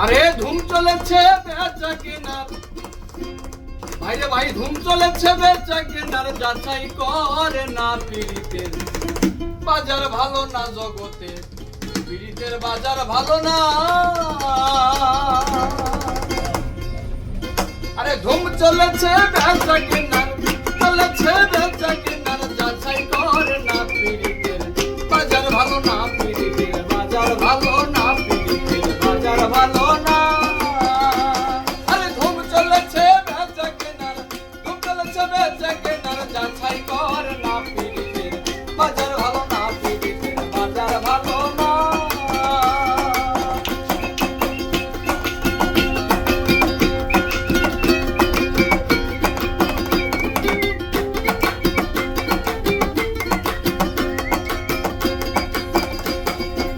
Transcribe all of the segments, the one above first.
আরে ধুম চলেছে বেচা কেনার, ভাইরে ভাই ধুম চলেছে বেচা কেনার, যাচাই করে না পীড়িতের বাজার ভালো না জগতে, পীড়িতের বাজার ভালো না। আরে ধুম চলেছে বেচা কেনার, চলেছে বেচা কেনার, যাচাই করে না পীড়িতের বাজার ভালো না, পীড়িতের বাজার ভালো না, পীড়িতের বাজার ভালো না। আরে ধুম চলেছে বেচা কেনার, ধুম চলেছে বেচা কেনার, যাচাই করে না পীড়িতের বাজার ভালো না, পীড়িতের বাজার ভালো না।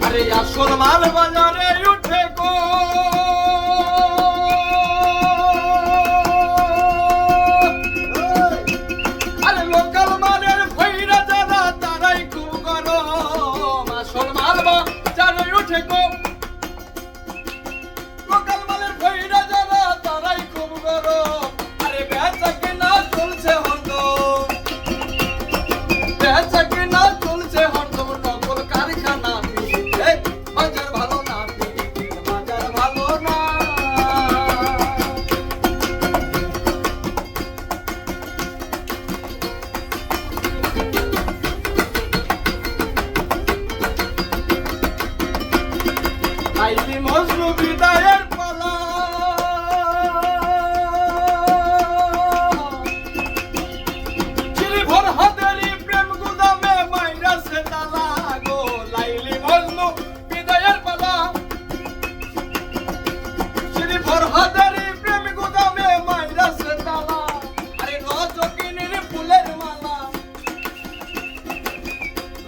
আরে আসল মাল বাজারে উঠে গো, আরে লোকাল মালের ভৈরা যারা তারাই খুব গরম। আসল মাল বাজারে উঠে গো, লোকাল মালের ভৈরা যারা তারাই খুব গরম। আরে বেচা কেনা চলছে হরদম, বেচা কেনা চলছে হরদম, নকল কারখানা বাজার ভালো না, পীড়িতের বাজার ভালো না। লাইলি মজনু বিদায়ের পালা, চিরি ভর হাতেরি প্রেম গুদামে মাইরাছে তালা গো। লাইলি মজনু বিদায়ের পালা, চিরি ভর হাতেরি প্রেম গুদামে মাইরাছে তালা। আরে রজকিনীর ফুলের মালা,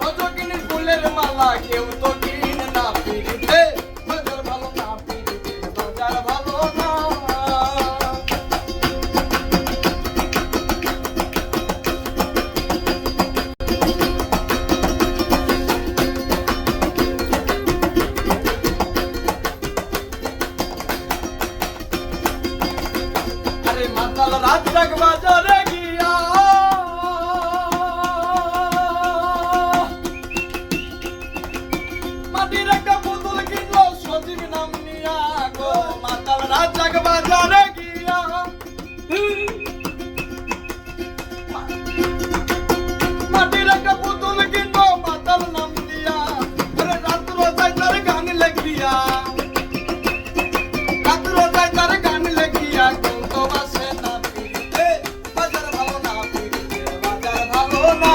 রজকিনীর ফুলের মালা কেউ তো কিনে না, পীড়িতে বাজার ভালো না, পীড়িতের বাজার ভালো না। আরে মাতাল রাত জাগ বাজারে গিয়া, মাটির একটা বোতল কিনলো সজীব নাম নিয়া গো। মাতাল রাত জাগ বাজারে গিয়া, মাটির একটা বোতল কিনলো মাতাল নাম দিয়া। আরে রাত রোজায় তার গান লেখিয়া, রাত রোজায় তার গান লেখিয়া, কিন্তু বাসে না পীড়িতে বাজার ভালো না, পীড়িতের বাজার ভালো না।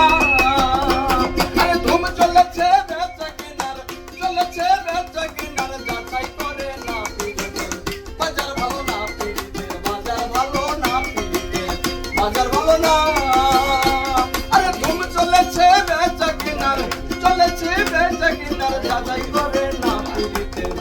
আরে ধুম চলেছে বেচা কেনার, চলেছে বেচা কেনার, যাচাই করে না পীড়িতের বাজার ভালো না, পীড়িতের বাজার ভালো না, পীড়িতের বাজার ভালো না। আরে ধুম চলেছে বেচা কেনার, চলেছে বেচা কেনার, যাচাই করে না পীড়িতের